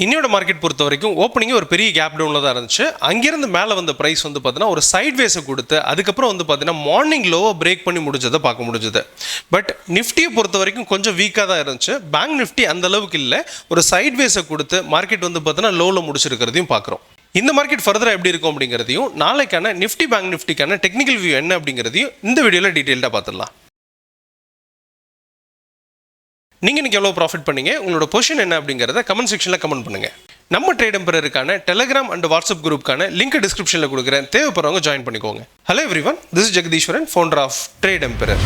இன்னையோட மார்க்கெட் பொறுத்த வரைக்கும் ஓப்பனிங்கே ஒரு பெரிய கேப் டவுனில் தான் இருந்துச்சு. அங்கேருந்து மேலே வந்த ப்ரைஸ் வந்து பார்த்தீங்கன்னா ஒரு சைட்வேஸை கொடுத்து அதுக்கப்புறம் வந்து பார்த்தீங்கன்னா மார்னிங் லோவை பிரேக் பண்ணி முடிஞ்சதை பார்க்க முடிஞ்சது. பட் நிஃப்டியை பொறுத்த வரைக்கும் கொஞ்சம் வீக்காக தான் இருந்துச்சு. பேங்க் நிஃப்டி அந்த அளவுக்கு இல்லை, ஒரு சைட்வேஸை கொடுத்து மார்க்கெட் வந்து பார்த்தீங்கன்னா லோவில் முடிச்சிருக்கிறதையும் பார்க்குறோம். இந்த மார்க்கெட் ஃபர்தராக எப்படி இருக்கும் அப்படிங்கிறதையும் நாளைக்கான நிஃப்டி பேங்க் நிஃப்டிக்கான டெக்னிக்கல் வியூ என்ன அப்படிங்கிறதையும் இந்த வீடியோவில் டீட்டெயில்டாக பார்த்துடலாம். நீங்கள் இன்றைக்கி எவ்வளோ ப்ராஃபிட் பண்ணீங்க, உங்களோட பொசிஷன் என்ன அப்படிங்கிறத கமெண்ட் செக்ஷனில் கமெண்ட் பண்ணுங்கள். நம்ம ட்ரேட் எம்பரருக்கான டெலிகிராம் அண்ட் வாட்ஸ்அப் குரூப்புக்கான லிங்க் டிஸ்கிரிப்ஷனில் கொடுக்குறேன், தேவைப்படுறவங்க ஜாயின் பண்ணிக்கோங்க. Hello everyone, this is Jagadeeswaran, founder of trade emperor.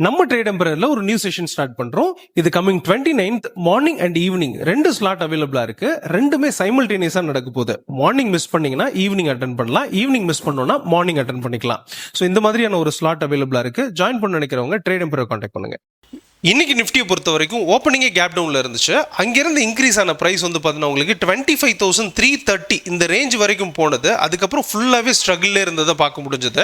நம்ம ட்ரேட் எம்பரர்ல ஒரு நியூ செஷன் ஸ்டார்ட் பண்றோம். இது coming 29th morning and evening 2 slot அவைலபிளா இருக்கு. ரெண்டுமே சைமல்டேனியஸா நடக்க போகுது. மார்னிங் மிஸ் பண்ணீங்கன்னா ஈவினிங் அட்டென்ட் பண்ணலாம், ஈவினிங் மிஸ் பண்ணோம்னா மார்னிங் அட்டென்ட் பண்ணிக்கலாம். ஸோ இந்த மாதிரியான ஒரு ஸ்லாட் அவைலபிளா இருக்கு. ஜாயின் பண்ண நினைக்கிறவங்க ட்ரேட் எம்பரர் கான்டாக்ட் பண்ணுங்க. இன்னைக்கு நிஃப்டியை பொறுத்த வரைக்கும் ஓப்பனிங்கே கேப் டவுனில் இருந்துச்சு. அங்கேருந்து இன்க்ரீஸ் ஆன ப்ரைஸ் வந்து பார்த்தீங்கன்னா உங்களுக்கு 25,330 இந்த ரேஞ்ச் வரைக்கும் போனது. அதுக்கப்புறம் ஃபுல்லாகவே ஸ்ட்ரகிள்லே இருந்ததை பார்க்க முடிஞ்சது.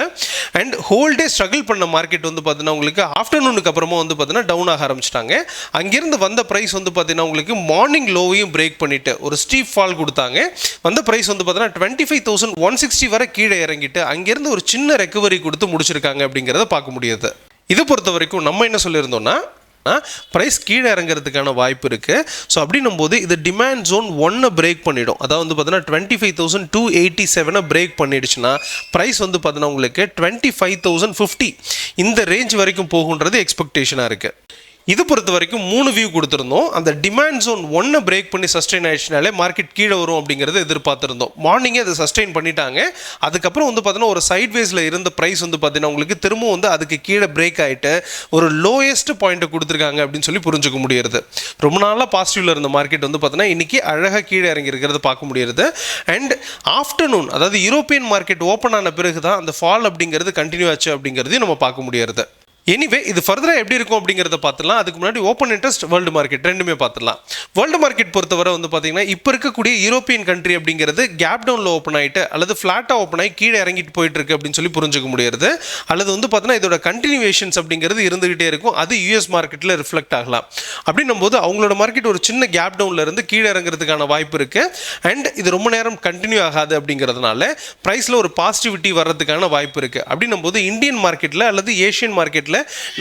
அண்ட் ஹோல் டே ஸ்ட்ரகிள் பண்ண மார்க்கெட் வந்து பார்த்தீங்கன்னா உங்களுக்கு ஆஃப்டர்நூனுக்கு அப்புறமா வந்து பார்த்தீங்கன்னா டவுன் ஆக ஆரம்பிச்சிட்டாங்க. அங்கேருந்து வந்த ப்ரைஸ் வந்து பார்த்தீங்கன்னா உங்களுக்கு மார்னிங் லோவையும் பிரேக் பண்ணிட்டு ஒரு ஸ்டீப் ஃபால் கொடுத்தாங்க. வந்த ப்ரைஸ் வந்து பார்த்தீங்கன்னா 25,160 வரை கீழே இறங்கிட்டு அங்கேருந்து ஒரு சின்ன ரெக்கவரி கொடுத்து முடிச்சிருக்காங்க அப்படிங்கிறத பார்க்க முடியுது. இதை பொறுத்த வரைக்கும் நம்ம என்ன சொல்லியிருந்தோம்னா, ப்ரைஸ் கீழே இறங்கிறதுக்கான வாய்ப்பு இருக்குது. ஸோ அப்படின்னும் போது இது டிமாண்ட் ஜோன் 1 பிரேக் பண்ணிடும். அதாவது வந்து பார்த்தீங்கன்னா 25,287 பிரேக் பண்ணிடுச்சுன்னா ப்ரைஸ் வந்து பார்த்தீங்கன்னா உங்களுக்கு 25,050 இந்த ரேஞ்ச் வரைக்கும் போகுன்றது எக்ஸ்பெக்டேஷனாக இருக்குது. இது பொறுத்த வரைக்கும் 3 வியூ கொடுத்துருந்தோம். அந்த டிமாண்ட் ஜோன் 1 பிரேக் பண்ணி சஸ்டெயின் ஆயிடுச்சுனாலே மார்க்கெட் கீழே வரும் அப்படிங்கிறத எதிர்பார்த்துருந்தோம். மார்னிங்கே அதை சஸ்டெயின் பண்ணிட்டாங்க. அதுக்கப்புறம் வந்து பார்த்தீங்கன்னா ஒரு சைட்வேஸில் இருந்த ப்ரைஸ் வந்து பார்த்தீங்கன்னா உங்களுக்கு திரும்பவும் வந்து அதுக்கு கீழே பிரேக் ஆகிட்டு ஒரு லோயஸ்ட் பாயிண்ட்டை கொடுத்துருக்காங்க அப்படின்னு சொல்லி புரிஞ்சுக்க முடியுது. ரொம்ப நாளாக பாசிட்டிவ்ல இருந்த மார்க்கெட் வந்து பார்த்தீங்கன்னா இன்றைக்கி அழகாக கீழே இறங்கி இருக்கிறத பார்க்க முடியுது. அண்ட் ஆஃப்டர்நூன் அதாவது யூரோப்பியன் மார்க்கெட் ஓப்பன் ஆன பிறகு தான் அந்த ஃபால் அப்படிங்கிறது கண்டினியூ ஆச்சு அப்படிங்கிறதையும் நம்ம பார்க்க முடியுது. எனிவே இது ஃபர்தராக எப்படி இருக்கும் அப்படிங்கிறத பார்த்துலாம். அதுக்கு முன்னாடி ஓப்பன் இன்ட்ரெஸ்ட் வேர்ல்டு மார்க்கெட் ரெண்டுமே பார்த்துலாம். வேர்ல்டு மார்க்கெட் பொறுத்தவரை வந்து பார்த்தீங்கன்னா இப்போ இருக்கக்கூடிய யூரோப்பியன் கண்ட்ரி அப்படிங்கிறது கேப் டவுனில் ஓப்பன் ஆகிட்டு அல்லது ஃப்ளாட்டாக ஓப்பன் ஆகி கீழே இறங்கிட்டு போயிட்டு இருக்கு அப்படின்னு சொல்லி புரிஞ்சுக்க முடியுது. அல்லது வந்து பார்த்தீங்கன்னா இதோட கண்டினியூவேஷன்ஸ் அப்படிங்கிறது இருந்துகிட்டே இருக்கும். அது யூஎஸ் மார்க்கெட்டில் ரிஃப்ளெக்ட் ஆகலாம். அப்படின்னும் போது அவங்களோட மார்க்கெட் ஒரு சின்ன கேப் டவுனில் இருந்து கீழே இறங்குறதுக்கான வாய்ப்பு இருக்குது. அண்ட் இது ரொம்ப நேரம் கண்டினியூ ஆகாது அப்படிங்கிறதுனால ப்ரைஸில் ஒரு பாசிட்டிவிட்டி வர்றதுக்கான வாய்ப்பு இருக்குது. அப்படின்னும் போது இந்தியன் மார்க்கெட்டில் அல்லது ஏஷியன் மார்க்கெட்டில்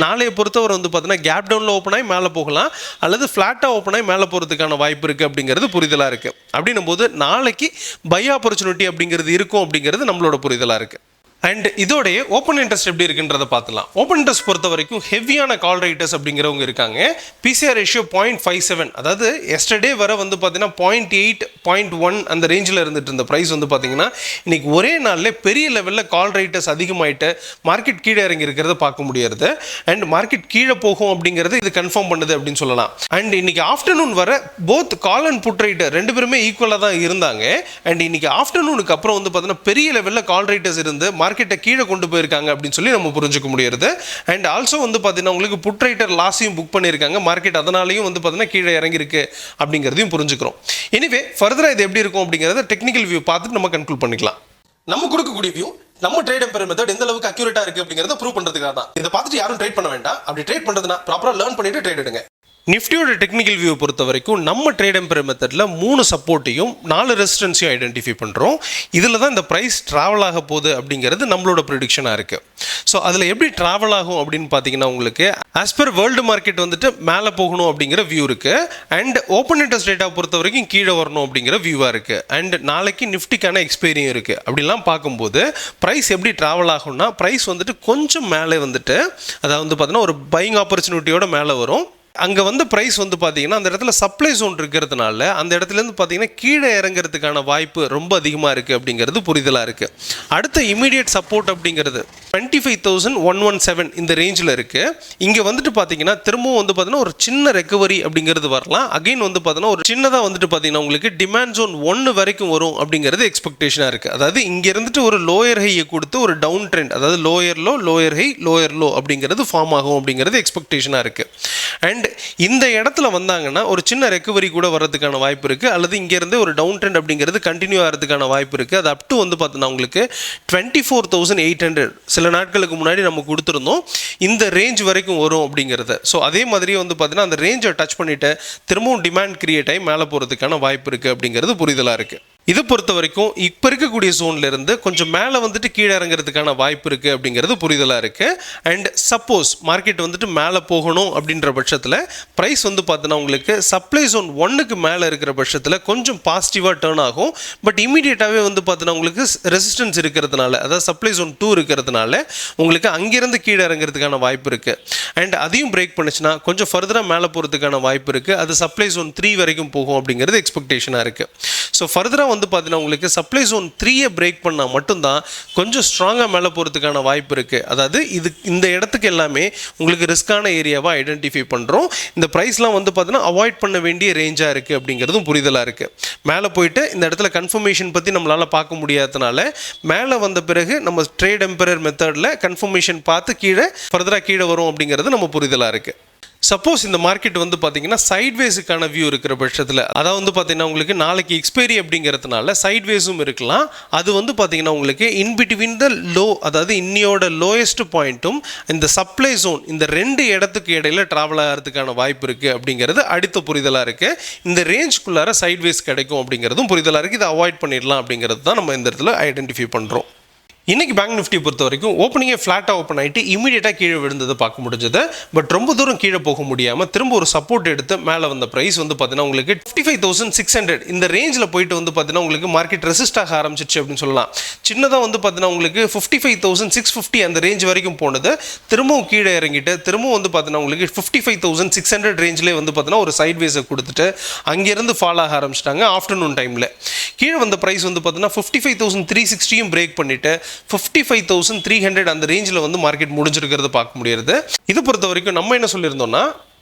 நாளைய பொறுத்தவரை வந்து பார்த்தீங்கன்னா கேப் டவுனில் ஓப்பன் ஆகி மேலே போகலாம் அல்லது ஃப்ளாட்டாக ஓப்பன் ஆகி மேலே போகிறதுக்கான வாய்ப்பு இருக்குது அப்படிங்கிறது புரிதலாக இருக்குது. அப்படின்னும் போது நாளைக்கு பை ஆப்பர்ச்சுனிட்டி அப்படிங்கிறது இருக்கும் அப்படிங்கிறது நம்மளோட புரிதலாக இருக்குது. அண்ட் இதோடைய ஓப்பன் இன்ட்ரெஸ்ட் எப்படி இருக்குன்றதை பார்த்துலாம். ஓப்பன் இன்ட்ரெஸ்ட் பொறுத்த வரைக்கும் ஹெவியான கால் ரைட்டர்ஸ் அப்படிங்கிறவங்க இருக்காங்க. பிசிஆர் ரேஷியோ 0.57, அதாவது எஸ்டர்டே வர வந்து பார்த்தீங்கன்னா 0.8 0.1 அந்த ரேஞ்சில் இருந்துட்டு இருந்த ப்ரைஸ் வந்து பார்த்தீங்கன்னா இன்னைக்கு ஒரே நாளில் பெரிய லெவலில் கால் ரைட்டர்ஸ் அதிகமாகிட்டு மார்க்கெட் கீழே இறங்கி இருக்கிறத பார்க்க முடியாது. அண்ட் மார்க்கெட் கீழே போகும் அப்படிங்கிறது இது கன்ஃபார்ம் பண்ணுது அப்படின்னு சொல்லலாம். அண்ட் இன்னைக்கு ஆஃப்டர்நூன் வர both call and put writer ரெண்டு பேருமே ஈக்குவலாக தான் இருந்தாங்க. அண்ட் இன்னைக்கு ஆஃப்டர்நூனுக்கு அப்புறம் வந்து பார்த்தீங்கன்னா பெரிய லெவலில் கால் ரைட்டர்ஸ் இருந்து மார்க்கெட்டை கீழே கொண்டு போயிருக்காங்க அப்படின்னு சொல்லி நம்ம புரிஞ்சுக்க முடியுது. அண்ட் ஆல்சோ வந்து பார்த்தீங்கன்னா உங்களுக்கு புட் ரைட்டர் லாஸையும் புக் பண்ணியிருக்காங்க. மார்க்கெட் அதனாலையும் வந்து பார்த்தீங்கன்னா கீழே இறங்கியிருக்கு அப்படிங்கிறதையும் புரிஞ்சுக்கிறோம். எனிவே ஃபர்தராக இது எப்படி இருக்கும் அப்படிங்கிறத டெக்னிக்கல் வியூ பார்த்துட்டு நம்ம கன்க்ளூட் பண்ணிக்கலாம். நம்ம கொடுக்கக்கூடிய வியூ நம்ம ட்ரேட் எம்பரர் மெத்தட் எந்த அளவுக்கு அக்யூரேட்டா இருக்கு அப்படிங்கறத ப்ரூவ் பண்றதுக்காக தான். இதை பார்த்துட்டு யாரும் ட்ரேட் பண்ண வேண்டாம். அப்படி ட்ரேட் பண்றதுனா ப்ராப்பரா லேர்ன் பண்ணிட்டு ட்ரேட் எடுங்க. நிஃப்டியோட டெக்னிக்கல் வியூ பொறுத்த வரைக்கும் நம்ம ட்ரேட் எம்பரர் மெத்தடில் 3 சப்போர்ட்டையும் 4 ரெசிஸ்டன்ஸையும் ஐடென்டிஃபை பண்ணுறோம். இதில் தான் இந்த ப்ரைஸ் ட்ராவல் ஆக போகுது அப்படிங்கிறது நம்மளோட ப்ரெடிக்ஷனாக இருக்குது. ஸோ அதில் எப்படி ட்ராவல் ஆகும் அப்படின்னு பார்த்தீங்கன்னா உங்களுக்கு ஆஸ் பர் வேர்ல்டு மார்க்கெட் வந்துட்டு மேலே போகணும் அப்படிங்கிற வியூ இருக்குது. அண்ட் ஓப்பன் இன்ட்ரெஸ்ட் ரேட்டாக பொறுத்த வரைக்கும் கீழே வரணும் அப்படிங்கிற வியூவாக இருக்குது. அண்ட் நாளைக்கு நிஃப்டிக்கான எக்ஸ்பீரியும் இருக்குது. அப்படிலாம் பார்க்கும்போது ப்ரைஸ் எப்படி ட்ராவல் ஆகும்னா ப்ரைஸ் வந்துட்டு கொஞ்சம் மேலே வந்துட்டு அதாவது வந்து பார்த்தீங்கன்னா ஒரு பையிங் ஆப்பர்ச்சுனிட்டியோட மேலே வரும். அங்கே வந்து ப்ரைஸ் வந்து பார்த்தீங்கன்னா அந்த இடத்துல சப்ளை ஜோன் இருக்கிறதுனால அந்த இடத்துலேருந்து பார்த்தீங்கன்னா கீழே இறங்கிறதுக்கான வாய்ப்பு ரொம்ப அதிகமாக இருக்குது அப்படிங்கிறது புரிதலாக இருக்குது. அடுத்த இமீடியட் சப்போர்ட் அப்படிங்கிறது 25,117 இந்த ரேஞ்சில் இருக்குது. இங்கே வந்துட்டு பார்த்தீங்கன்னா திரும்பவும் வந்து பார்த்தீங்கன்னா ஒரு சின்ன ரெக்கவரி அப்படிங்கிறது வரலாம். அகைன் வந்து பார்த்தீங்கன்னா ஒரு சின்னதாக வந்துட்டு பார்த்தீங்கன்னா உங்களுக்கு டிமாண்ட் ஜோன் 1 வரைக்கும் வரும் அப்படிங்கிறது எக்ஸ்பெக்டேஷனாக இருக்குது. அதாவது இங்கே இருந்துட்டு ஒரு லோயர் ஹையை கொடுத்து ஒரு டவுன் ட்ரெண்ட், அதாவது lower low lower high lower low அப்படிங்கிறது ஃபார்ம் ஆகும் அப்படிங்கிறது எக்ஸ்பெக்டேஷனாக இருக்குது. அண்ட் அண்ட் இந்த இடத்துல வந்தாங்கன்னா ஒரு சின்ன ரெக்கவரி கூட வர்றதுக்கான வாய்ப்பு இருக்குது, அல்லது இங்கேருந்து ஒரு டவுன் ட்ரெண்ட் அப்படிங்கிறது கண்டினியூ ஆகிறதுக்கான வாய்ப்பு இருக்குது. அது அப் டு வந்து பார்த்தீங்கன்னா உங்களுக்கு 24,800 சில நாட்களுக்கு முன்னாடி நம்ம கொடுத்துருந்தோம், இந்த ரேஞ்ச் வரைக்கும் வரும் அப்படிங்கிறத. ஸோ அதே மாதிரியே வந்து பார்த்தீங்கன்னா அந்த ரேஞ்சை டச் பண்ணிவிட்டு திரும்பவும் டிமாண்ட் கிரியேட் ஆகி மேலே போகிறதுக்கான வாய்ப்பு இருக்குது அப்படிங்கிறது புரிதலாக இருக்குது. இதை பொறுத்த வரைக்கும் இப்போ இருக்கக்கூடிய ஜோன்ல இருந்து கொஞ்சம் மேலே வந்துட்டு கீழே இறங்குறதுக்கான வாய்ப்பு இருக்குது அப்படிங்கிறது புரிதலாக இருக்குது. அண்ட் சப்போஸ் மார்க்கெட் வந்துட்டு மேலே போகணும் அப்படின்ற பட்சத்தில் ப்ரைஸ் வந்து பார்த்தீங்கன்னா உங்களுக்கு சப்ளை ஜோன் 1க்கு மேலே இருக்கிற பட்சத்தில் கொஞ்சம் பாசிட்டிவாக டேர்ன் ஆகும். பட் இமீடியட்டாகவே வந்து பார்த்தீங்கன்னா உங்களுக்கு ரெசிஸ்டன்ஸ் இருக்கிறதுனால, அதாவது சப்ளை ஜோன் 2 இருக்கிறதுனால உங்களுக்கு அங்கேருந்து கீழே இறங்குறதுக்கான வாய்ப்பு இருக்குது. அண்ட் அதையும் பிரேக் பண்ணுச்சுன்னா கொஞ்சம் ஃபர்தராக மேலே போகிறதுக்கான வாய்ப்பு இருக்குது. அது சப்ளை ஜோன் 3 வரைக்கும் போகும் அப்படிங்கிறது எக்ஸ்பெக்டேஷனாக இருக்குது. ஸோ ஃபர்தராக வந்து பார்த்தீங்கன்னா உங்களுக்கு சப்ளை ஜோன் 3 பிரேக் பண்ணால் மட்டும்தான் கொஞ்சம் ஸ்ட்ராங்காக மேலே போகிறதுக்கான வாய்ப்பு இருக்குது. அதாவது இந்த இடத்துக்கு எல்லாமே உங்களுக்கு ரிஸ்கான ஏரியாவாக ஐடென்டிஃபை பண்ணுறோம். இந்த ப்ரைஸ்லாம் வந்து பார்த்தீங்கன்னா அவாய்ட் பண்ண வேண்டிய ரேஞ்சாக இருக்குது அப்படிங்கிறதும் புரிதலாக இருக்குது. மேலே போயிட்டு இந்த இடத்துல கன்ஃபர்மேஷன் பற்றி நம்மளால் பார்க்க முடியாததுனால மேலே வந்த பிறகு நம்ம ட்ரேட் எம்பரர் மெத்தடில் கன்ஃபர்மேஷன் பார்த்து கீழே ஃபர்தராக கீழே வரும் அப்படிங்கிறது நம்ம புரிதலாக இருக்குது. சப்போஸ் இந்த மார்க்கெட் வந்து பார்த்தீங்கன்னா சைட்வேஸுக்கான வியூ இருக்கிற பட்சத்தில், அதாவது வந்து பார்த்தீங்கன்னா உங்களுக்கு நாளைக்கு எக்ஸ்பைரி அப்படிங்கிறதுனால சைட்வேஸும் இருக்கலாம். அது வந்து பார்த்தீங்கன்னா உங்களுக்கு இன்பிட்வீன் த லோ, அதாவது இன்னியோட லோயஸ்ட் பாயிண்ட்டும் இந்த சப்ளை ஜோன் இந்த 2 இடத்துக்கு இடையில ட்ராவல் ஆகிறதுக்கான வாய்ப்பு இருக்குது அப்படிங்கிறது அடுத்த புரிதலாக இருக்குது. இந்த ரேஞ்சுக்குள்ளார சைட்வேஸ் கிடைக்கும் அப்படிங்கிறதும் புரிதலாக இருக்குது. இதை அவாய்ட் பண்ணிடலாம் அப்படிங்கிறது தான் நம்ம இந்த இடத்துல ஐடென்டிஃபை பண்ணுறோம். இன்றைக்கி பேங்க் நிஃப்டியை பொறுத்த வரைக்கும் ஓப்பனிங்கே ஃப்ளாட்டாக ஓப்பன் ஆகிட்டு இமீடியட்டாக கீழே விழுந்ததை பார்க்க முடிஞ்சது. பட் ரொம்ப தூரம் கீழே போக முடியாமல் திரும்ப ஒரு சப்போர்ட் எடுத்து மேலே வந்த ப்ரைஸ் வந்து பார்த்தீங்கன்னா உங்களுக்கு 55,600 இந்த ரேஞ்சில் போயிட்டு வந்து பார்த்தீங்கன்னா உங்களுக்கு மார்க்கெட் ரெசிஸ்ட் ஆக ஆரம்பிச்சிச்சு அப்படின்னு சொல்லலாம். சின்னதாக வந்து பார்த்தீங்கன்னா உங்களுக்கு 55,650 அந்த ரேஞ்ச் வரைக்கும் போனது, திரும்பவும் கீழே இறங்கிட்டு திரும்பவும் வந்து பார்த்தீங்கன்னா உங்களுக்கு 55,600 ரேஞ்சிலே வந்து பார்த்தீங்கன்னா ஒரு சைட்வேஸை கொடுத்துட்டு அங்கேருந்து ஃபால் ஆக ஆரம்பிச்சிட்டாங்க. ஆஃப்டர்நூன் டைமில் கீழே வந்த ப்ரைஸ் வந்து பார்த்தீங்கன்னா 55,360 பிரேக் பண்ணிவிட்டு 55,300 அந்த ரேஞ்சில் வந்து மார்க்கெட் முடிஞ்சிருக்கிறத பார்க்க முடியாது. இது பொறுத்த வரைக்கும் நம்ம என்ன சொல்லியிருந்தோம்னா,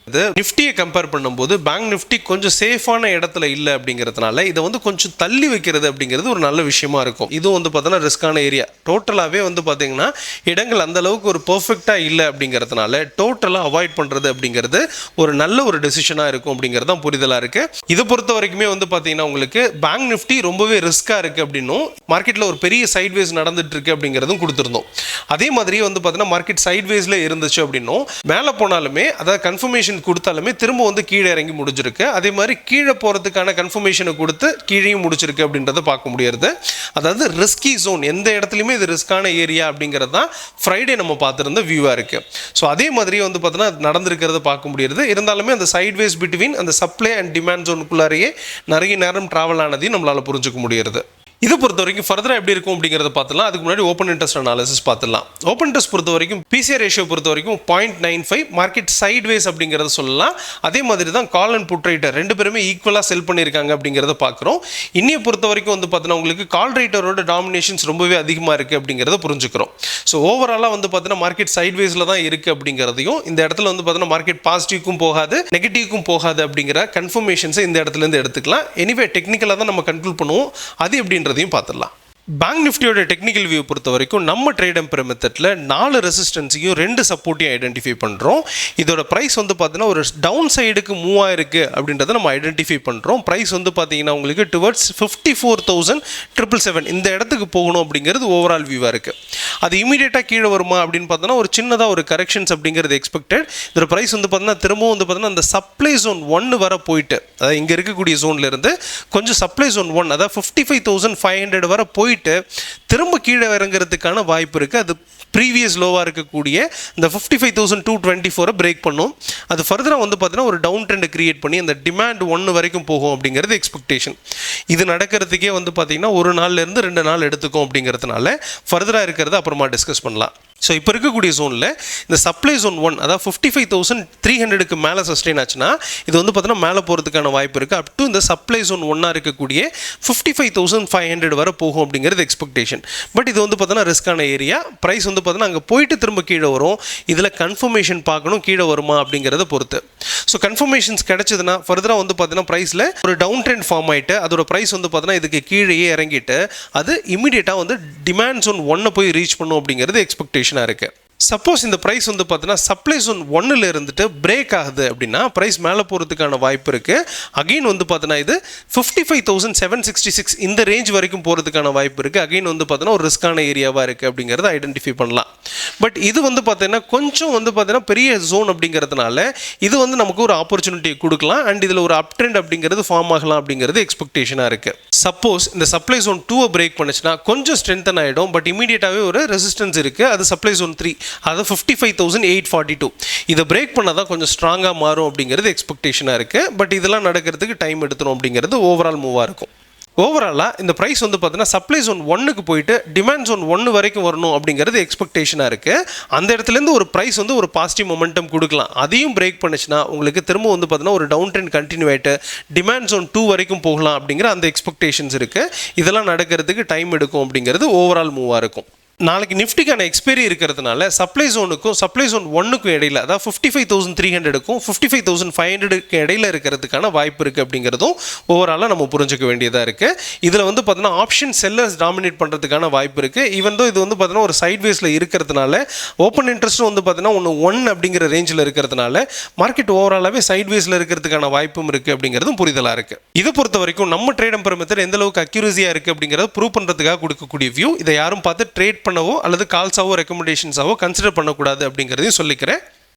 நிஃப்டியை கம்பேர் பண்ணும்போது பேங்க் நிஃப்டி கொஞ்சம் சேஃபான இடத்துல இல்லை அப்படிங்கிறதுனால இதை வந்து கொஞ்சம் தள்ளி வைக்கிறது அப்படிங்கிறது ஒரு நல்ல விஷயமா இருக்கும். இதுவும் வந்து பார்த்தோன்னா ரிஸ்கான ஏரியா. டோட்டலாகவே வந்து பார்த்தீங்கன்னா இடங்கள் அந்த அளவுக்கு ஒரு பர்ஃபெக்டாக இல்லை அப்படிங்கிறதுனால டோட்டலாக அவாய்ட் பண்ணுறது அப்படிங்கிறது ஒரு நல்ல ஒரு டெசிஷனாக இருக்கும் அப்படிங்கிறது தான் புரிதலாக இருக்குது. இதை பொறுத்த வரைக்குமே வந்து பார்த்தீங்கன்னா உங்களுக்கு பேங்க் நிஃப்டி ரொம்பவே ரிஸ்க்காக இருக்குது அப்படின்னும், மார்க்கெட்டில் ஒரு பெரிய சைட்வேஸ் நடந்துட்டு இருக்கு அப்படிங்கிறதும் கொடுத்துருந்தோம். அதே மாதிரியே வந்து பார்த்தீங்கன்னா மார்க்கெட் சைட்வேஸில் இருந்துச்சு அப்படின்னும், மேலே போனாலுமே அதாவது கன்ஃபர்மேஷன் கொடுத்தாலுமே திரும்ப வந்து கீழே இறங்கி முடிஞ்சிருக்கு. அதே மாதிரி கீழே போகிறதுக்கான கன்ஃபர்மேஷனை கொடுத்து கீழேயும் முடிச்சிருக்கு அப்படின்றத பார்க்க முடியாது. அதாவது ரிஸ்கி ஜோன், எந்த இடத்துலையுமே இது ரிஸ்கான ஏரியா அப்படிங்கிறது தான் ஃப்ரைடே நம்ம பார்த்துருந்த வியூவாக இருக்குது. ஸோ அதே மாதிரியே வந்து பார்த்தீங்கன்னா நடந்திருக்கிறத பார்க்க முடியாது. இருந்தாலுமே அந்த சைட்வேஸ் பிட்வீன் அந்த சப்ளை அண்ட் டிமாண்ட் ஜோனுக்குள்ளாரையே நிறைய நேரம் ட்ராவல் ஆனதையும் நம்மளால் புரிஞ்சுக்க முடியாது. இதை பொறுத்த வரைக்கும் ஃபர்தராக எப்படி இருக்கும் அப்படிங்கிறத பார்த்துலாம். அதுக்கு முன்னாடி ஓப்பன் இன்ட்ரெஸ்ட் அனாலிசிஸ் பார்த்துலாம். ஓப்பன் இன்ட்ரெஸ்ட் பொறுத்த வரைக்கும் பிசிஆர் ரேஷியோ பொறுத்த வரைக்கும் 0.95 மார்க்கெட் சைட்வேஸ் அப்படிங்கிறத சொல்லலாம். அதே மாதிரி தான் கால் அண்ட் புட் ரைட்டர் 2 பேருமே ஈக்குவலாக செல் பண்ணியிருக்காங்க அப்படிங்கிறத பார்க்குறோம். இன்னையை பொறுத்த வரைக்கும் வந்து பார்த்தீங்கன்னா உங்களுக்கு கால் ரைட்டரோட டாமினேஷன்ஸ் ரொம்பவே அதிகமாக இருக்குது அப்படிங்கிறத புரிஞ்சுக்கிறோம். ஸோ ஓவராலாக வந்து பார்த்தீங்கன்னா மார்க்கெட் சைட்வேஸில் தான் இருக்குது அப்படிங்கிறதையும், இந்த இடத்துல வந்து பார்த்தீங்கன்னா மார்க்கெட் பாசிட்டிவ்க்கும் போகாது நெகட்டிவ்க்கும் போகாது அப்படிங்கிற கன்ஃபர்மேஷன்ஸை இந்த இடத்துலேருந்து எடுத்துக்கலாம். எனிவே டெக்னிக்கலாக தான் நம்ம கன்க்ளூட் பண்ணுவோம். அது எப்படின்றதையும் பார்த்துடலாம். பேங்க் நிஃப்டியோட டெக்னிக்கல் வியூ பொறுத்த வரைக்கும் நம்ம ட்ரேட் எம்பரர் மெத்தடில் 4 ரெசிஸ்டன்ஸையும் 2 சப்போர்ட்டையும் ஐடென்டிஃபை பண்ணுறோம். இதோட ப்ரைஸ் வந்து பார்த்தீங்கன்னா ஒரு டவுன் சைடுக்கு மூவ் ஆயிருக்கு அப்படின்றத நம்ம ஐடென்டிஃபை பண்ணுறோம். ப்ரைஸ் வந்து பார்த்தீங்கன்னா உங்களுக்கு டுவர்ட்ஸ் 54,777 இந்த இடத்துக்கு போகணும் அப்படிங்கிறது ஓவரால் வியூவாக இருக்குது. அது இமீடியட்டாக கீழே வருமா அப்படின்னு பார்த்தோன்னா ஒரு சின்னதாக ஒரு கரெக்ஷன்ஸ் அப்படிங்கிறது எக்ஸ்பெக்டட். இதோட ப்ரைஸ் வந்து பார்த்தீங்கன்னா திரும்பவும் வந்து பார்த்தீங்கன்னா அந்த சப்ளை ஜோன் 1 வர போயிட்டு, அதாவது இங்கே இருக்கக்கூடிய ஜோன்லேருந்து கொஞ்சம் சப்ளை ஜோன் 1 அதாவது 55,500 வர போயிட்டு திரும்ப கீழே இறங்குறதுக்கான வாய்ப்பு இருக்குது. அது ப்ரீவியஸ் லோவாக இருக்கக்கூடிய இந்த 55,224 பிரேக் பண்ணும். அது ஃபர்தராக வந்து பார்த்தீங்கன்னா ஒரு டவுன் ட்ரெண்ட் கிரியேட் பண்ணி அந்த டிமாண்ட் 1 வரைக்கும் போகும் அப்படிங்கிறது எக்ஸ்பெக்டேஷன். இது நடக்கிறதுக்கே வந்து பார்த்தீங்கன்னா ஒரு நாள்லேருந்து 2 நாள் எடுத்துக்கும் அப்படிங்கிறதுனால ஃபர்தராக இருக்கிறத அப்புறமா டிஸ்கஸ் பண்ணலாம். ஸோ இப்போ இருக்கக்கூடிய ஜோனில் இந்த சப்ளை ஜோன் 1 அதாவது 55,300க்கு மேலே சஸ்டெயின் ஆச்சுன்னா இது வந்து பார்த்தீங்கன்னா மேலே போகிறதுக்கான வாய்ப்பு இருக்குது. அப் டு இந்த சப்ளை ஜோன் 1 இருக்கக்கூடிய 55,500 வரை போகும் அப்படிங்கிறது எக்ஸ்பெக்டேஷன். பட் இது வந்து பார்த்தீங்கன்னா ரிஸ்கான ஏரியா. ப்ரைஸ் வந்து பார்த்தீங்கன்னா அங்கே போயிட்டு திரும்ப கீழே வரும். இதில் கன்ஃபர்மேஷன் பார்க்கணும் கீழே வருமா அப்படிங்கிறத பொறுத்து. ஸோ கன்ஃபர்மேஷன்ஸ் கிடைச்சதுன்னா ஃபர்தராக வந்து பார்த்தீங்கன்னா ப்ரைஸில் ஒரு டவுன் ட்ரெண்ட் ஃபார்ம் ஆகிட்டு அதோட ப்ரைஸ் வந்து பார்த்தீங்கன்னா இதுக்கு கீழேயே இறங்கிட்டு அது இமீடியட்டாக வந்து டிமாண்ட் ஜோன் 1 போய் ரீச் பண்ணும் அப்படிங்கிறது எக்ஸ்பெக்டேஷனாக இருக்குது. சப்போஸ் இந்த பிரைஸ் வந்து பார்த்தீங்கன்னா சப்ளை ஜோன் 1ல் இருந்துட்டு பிரேக் ஆகுது அப்படின்னா பிரைஸ் மேலே போகிறதுக்கான வாய்ப்பு இருக்குது. அகைன் வந்து பார்த்தீங்கன்னா இது 55,766 இந்த ரேஞ்ச் வரைக்கும் போகிறதுக்கான வாய்ப்பு இருக்குது. அகைன் வந்து பார்த்தீங்கன்னா ஒரு ரிஸ்கான ஏரியாவாக இருக்குது அப்படிங்கிறத ஐடென்டிஃபை பண்ணலாம். பட் இது வந்து பார்த்தீங்கன்னா கொஞ்சம் வந்து பார்த்தீங்கன்னா பெரிய ஜோன் அப்படிங்கிறதுனால இது வந்து நமக்கு ஒரு ஆப்பர்ச்சுனிட்டி கொடுக்கலாம் அண்ட் இதில் ஒரு அப் ட்ரெண்ட் அப்படிங்கிறது ஃபார்ம் ஆகலாம் அப்படிங்கிறது எக்ஸ்பெக்டேஷனாக இருக்குது. சப்போஸ் இந்த சப்ளை ஜோன் 2 பிரேக் பண்ணுச்சுன்னா கொஞ்சம் ஸ்ட்ரென்தன் ஆகிடும். பட் இமீடியட்டாகவே ஒரு ரெசிஸ்டன்ஸ் இருக்குது. அது சப்ளை ஜோன் 3 அது 55,842 இதை பிரேக் பண்ணால் தான் கொஞ்சம் ஸ்ட்ராங்காக மாறும் அப்படிங்கிறது எக்ஸ்பெக்டேஷனாக இருக்குது. பட் இதெல்லாம் நடக்கிறதுக்கு டைம் எடுத்துரும் அப்படிங்கிறது ஓவரால் மூவாக இருக்கும். ஓவராலாக இந்த ப்ரைஸ் வந்து பார்த்தீங்கன்னா சப்ளை ஜோன் 1க்கு போயிட்டு டிமாண்ட் ஜோன் 1 வரைக்கும் வரணும் அப்படிங்கிறது எக்ஸ்பெக்டேஷனாக இருக்குது. அந்த இடத்துலேருந்து ஒரு ப்ரைஸ் வந்து ஒரு பாசிட்டிவ் மொமெண்டம் கொடுக்கலாம். அதையும் பிரேக் பண்ணுச்சுன்னா உங்களுக்கு திரும்ப வந்து பார்த்தீங்கன்னா ஒரு டவுன் ட்ரெண்ட் கண்டினியூ ஆகிட்டு டிமாண்ட் ஜோன் 2 வரைக்கும் போகலாம் அப்படிங்கிற அந்த எக்ஸ்பெக்டேஷன்ஸ் இருக்குது. இதெல்லாம் நடக்கிறதுக்கு டைம் எடுக்கும் அப்படிங்கிறது ஓவரால் மூவாக இருக்கும். நாளைக்கு நிஃப்டிக்கான எக்ஸ்பைரி இருக்கிறதுனால சப்ளை ஜோனுக்கும் சப்ளை ஜோன் 1க்கும் இடையில அதாவது 55,300க்கும் 55,500க்கு இடையில இருக்கிறதுக்கான வாய்ப்பு இருக்குது அப்படிங்கிறதும் ஓவராலாக நம்ம புரிஞ்சுக்க வேண்டியதாக இருக்குது. இதில் வந்து பார்த்தீங்கன்னா ஆப்ஷன் செல்லர்ஸ் டாமினேட் பண்ணுறதுக்கான வாய்ப்பு இருக்குது. ஈவன் தோ இது வந்து பார்த்தீங்கன்னா ஒரு சைட்வேஸில் இருக்கிறதுனால ஓப்பன் இன்ட்ரெஸ்ட்டும் வந்து பார்த்தீங்கன்னா ஒன்று 1 அப்படிங்கிற ரேஞ்சில் இருக்கிறதுனால மார்க்கெட் ஓவராலாகவே சைட்வேஸில் இருக்கிறதுக்கான வாய்ப்பும் இருக்குது அப்படிங்கிறதும் புரிதலாக இருக்குது. இதை பொறுத்த வரைக்கும் நம்ம ட்ரேட் அம்பர் மெத்தட் எந்த அளவுக்கு அக்யூரஸியாக இருக்குது அப்படிங்கிறத ப்ரூவ் பண்ணுறதுக்காக கொடுக்கக்கூடிய வியூ. இதை யாரும் பார்த்து ட்ரேட் பண்ணவோ அல்லது கால்ஸாவோ ரெக்கமெண்டேஷன்ஸாவோ கன்சிடர் பண்ணக்கூடாது அப்படிங்கிறதையும் சொல்லிக்கிறேன்.